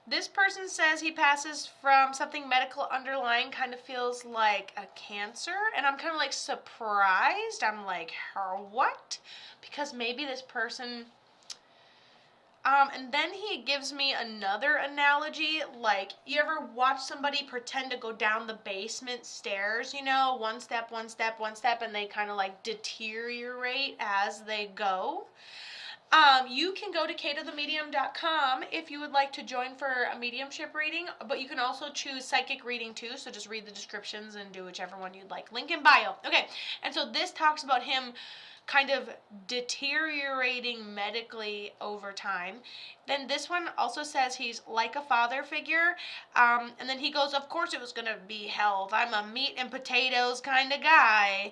This person says he passes from something medical underlying, kind of feels like a cancer, and I'm kind of like surprised. I'm like, what? Because maybe this person. And then he gives me another analogy, like, you ever watch somebody pretend to go down the basement stairs, one step, one step, one step, and they kind of like deteriorate as they go? You can go to katothemedium.com if you would like to join for a mediumship reading, but you can also choose psychic reading too, so just read the descriptions and do whichever one you'd like. Link in bio. Okay, and so this talks about him kind of deteriorating medically over time. Then this one also says he's like a father figure, and then he goes, of course it was going to be health. I'm a meat and potatoes kind of guy.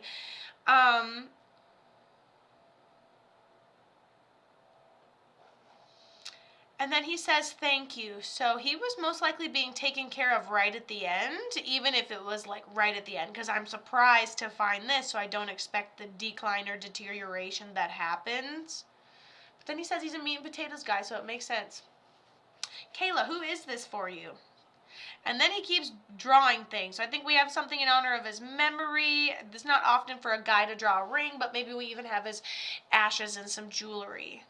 And then he says thank you. So he was most likely being taken care of right at the end, even if it was like right at the end, because I'm surprised to find this, so I don't expect the decline or deterioration that happens. But then he says he's a meat and potatoes guy, so it makes sense. Kayla, who is this for you? And then he keeps drawing things. So I think we have something in honor of his memory. It's not often for a guy to draw a ring, but maybe we even have his ashes and some jewelry.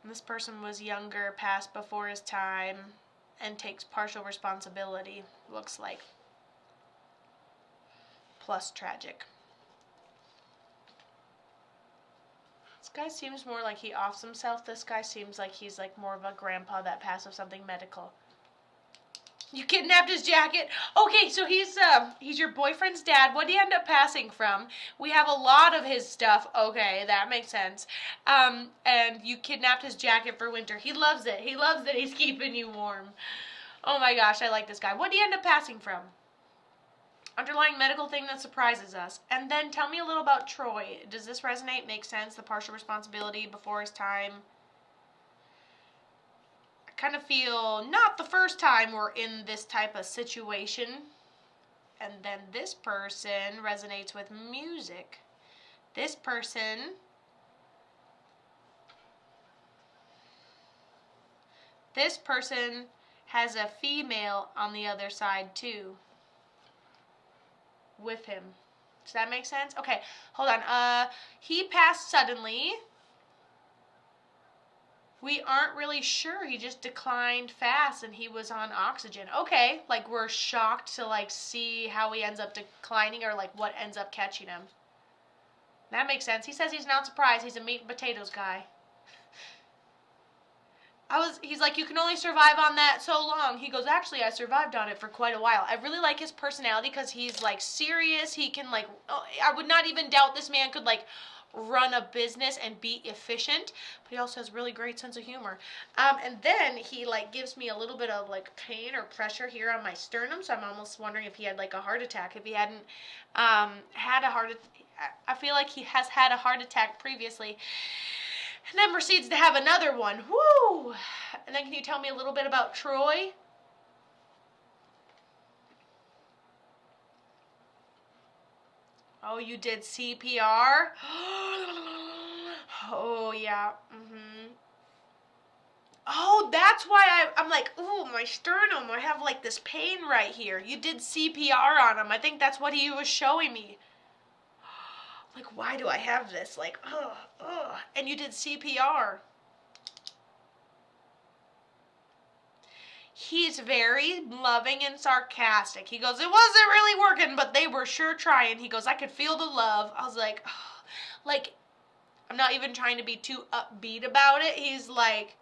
This person was younger, passed before his time, and takes partial responsibility, looks like. Plus tragic. This guy seems more like he offs himself. This guy seems like he's like more of a grandpa that passed with something medical. You kidnapped his jacket? Okay, so he's your boyfriend's dad. What did he end up passing from? We have a lot of his stuff. Okay, that makes sense. And you kidnapped his jacket for winter. He loves it. He loves that he's keeping you warm. Oh my gosh, I like this guy. What did he end up passing from? Underlying medical thing that surprises us. And then tell me a little about Troy. Does this resonate? Make sense? The partial responsibility before his time? Kind of feel not the first time we're in this type of situation. And then this person resonates with music. This person has a female on the other side too with him. Does that make sense? Okay, hold on. He passed suddenly. We aren't really sure. He just declined fast and he was on oxygen. Okay, like we're shocked to like see how he ends up declining or like what ends up catching him. That makes sense. He says he's not surprised. He's a meat and potatoes guy. He's like, you can only survive on that so long. He goes, actually, I survived on it for quite a while. I really like his personality because he's like serious. He can like, I would not even doubt this man could like run a business and be efficient, but he also has really great sense of humor. And then he like gives me a little bit of like pain or pressure here on my sternum, so I'm almost wondering if he had like a heart attack. If he hadn't had a heart attack, I feel like he has had a heart attack previously. And then proceeds to have another one. Woo! And then can you tell me a little bit about Troy? Oh, you did CPR? Oh, yeah. Oh, that's why I'm like, ooh, my sternum. I have like this pain right here. You did CPR on him. I think that's what he was showing me. Like, why do I have this? Like, and you did CPR. He's very loving and sarcastic. He goes, it wasn't really working, but they were sure trying. He goes, I could feel the love. I was like, like, I'm not even trying to be too upbeat about it. He's like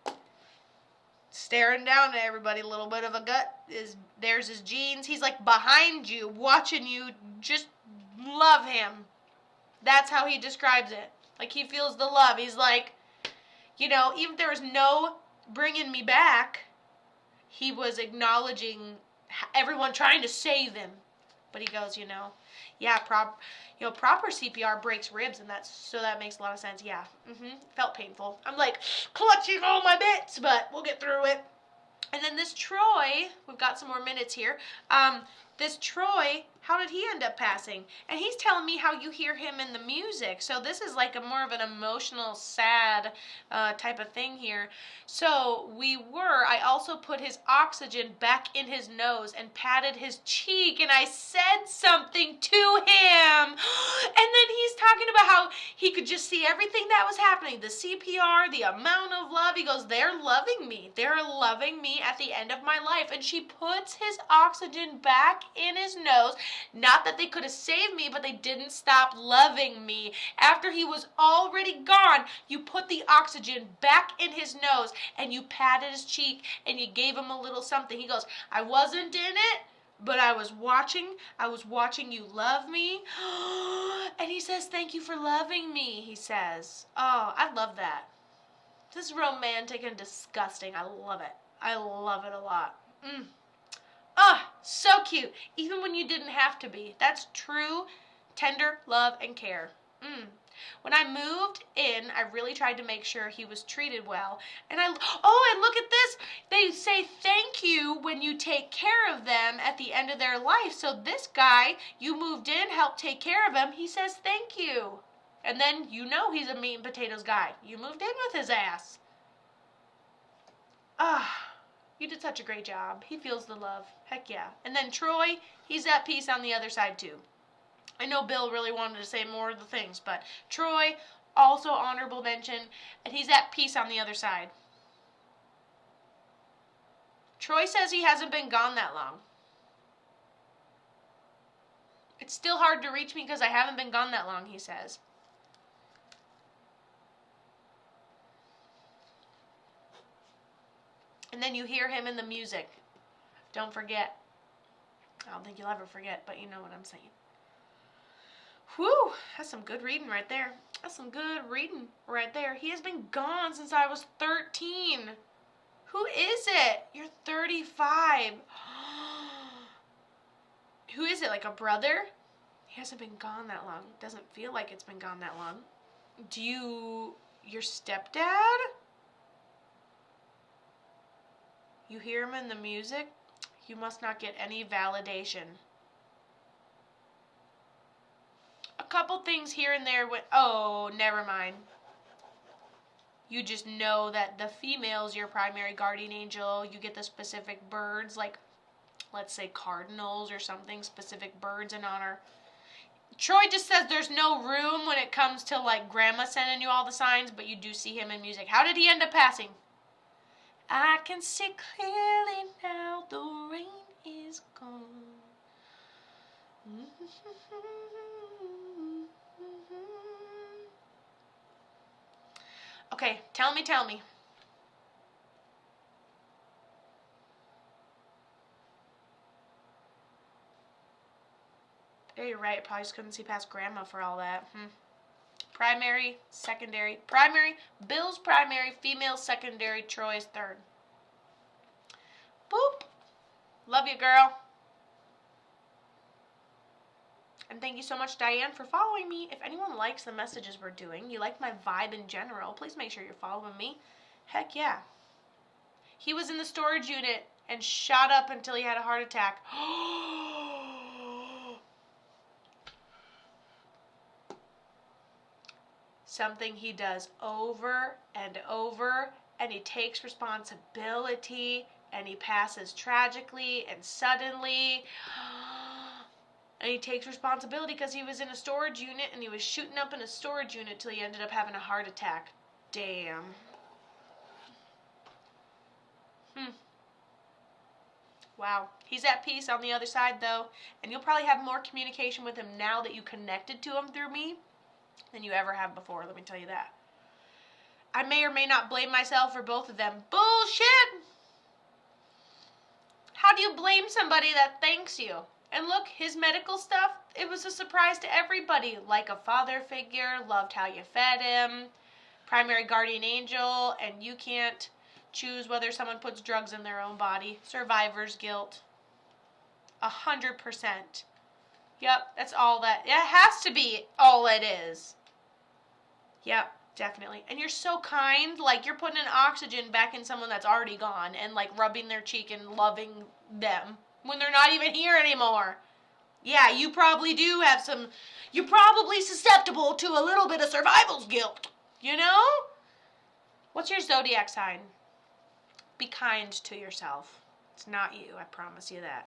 staring down at everybody. A little bit of a gut. There's his jeans. He's like behind you, watching you. Just love him. That's how he describes it. Like, he feels the love. He's like, even if there was no bringing me back, he was acknowledging everyone trying to save him. But he goes, yeah, proper CPR breaks ribs, and that makes a lot of sense. Yeah, felt painful. I'm like clutching all my bits, but we'll get through it. And then this Troy, we've got some more minutes here. This Troy How did he end up passing? And he's telling me how you hear him in the music. So this is like a more of an emotional, sad type of thing here. So I also put his oxygen back in his nose and patted his cheek, and I said something to him. And then he's talking about how he could just see everything that was happening. The CPR, the amount of love. He goes, they're loving me. They're loving me at the end of my life. And she puts his oxygen back in his nose. Not that they could have saved me, but they didn't stop loving me. After he was already gone, you put the oxygen back in his nose and you patted his cheek and you gave him a little something. He goes, I wasn't in it, but I was watching you love me. And he says, thank you for loving me, he says. Oh, I love that. This is romantic and disgusting. I love it. I love it a lot. Ah, so cute. Even when you didn't have to be. That's true, tender love and care. When I moved in, I really tried to make sure he was treated well. And and look at this. They say thank you when you take care of them at the end of their life. So this guy, you moved in, helped take care of him. He says thank you. And then you know he's a meat and potatoes guy. You moved in with his ass. You did such a great job. He feels the love. Heck yeah. And then Troy, he's at peace on the other side too. I know Bill really wanted to say more of the things, but Troy, also honorable mention, and he's at peace on the other side. Troy says he hasn't been gone that long. It's still hard to reach me because I haven't been gone that long, he says. And then you hear him in the music. Don't forget. I don't think you'll ever forget, but you know what I'm saying. Whew, that's some good reading right there. That's some good reading right there. He has been gone since I was 13. Who is it? You're 35. Who is it, like a brother? He hasn't been gone that long. Doesn't feel like it's been gone that long. Your stepdad? You hear him in the music? You must not get any validation. A couple things here and there never mind. You just know that the female's your primary guardian angel. You get the specific birds, like let's say cardinals or something, specific birds in honor. Troy just says there's no room when it comes to like grandma sending you all the signs, but you do see him in music. How did he end up passing? I can see clearly now the rain is gone. Okay, tell me. Yeah, you're right. Probably just couldn't see past grandma for all that. Primary, secondary. Primary, Bill's primary, female secondary, Troy's third. Boop. Love you, girl. And thank you so much, Diane, for following me. If anyone likes the messages we're doing, you like my vibe in general, please make sure you're following me. Heck yeah. He was in the storage unit and shot up until he had a heart attack. Something he does over and over, and he takes responsibility, and he passes tragically and suddenly. And he takes responsibility because he was in a storage unit and he was shooting up in a storage unit till he ended up having a heart attack. Damn. Wow. He's at peace on the other side though, and you'll probably have more communication with him now that you connected to him through me than you ever have before, let me tell you that. I may or may not blame myself for both of them. Bullshit! How do you blame somebody that thanks you? And look, his medical stuff, it was a surprise to everybody. Like a father figure, loved how you fed him, primary guardian angel, and you can't choose whether someone puts drugs in their own body. Survivor's guilt. 100%. Yep, that's all that. It has to be all it is. Yep, definitely. And you're so kind. Like, you're putting an oxygen back in someone that's already gone and, like, rubbing their cheek and loving them when they're not even here anymore. Yeah, you probably do have some, you're probably susceptible to a little bit of survival's guilt, you know? What's your zodiac sign? Be kind to yourself. It's not you, I promise you that.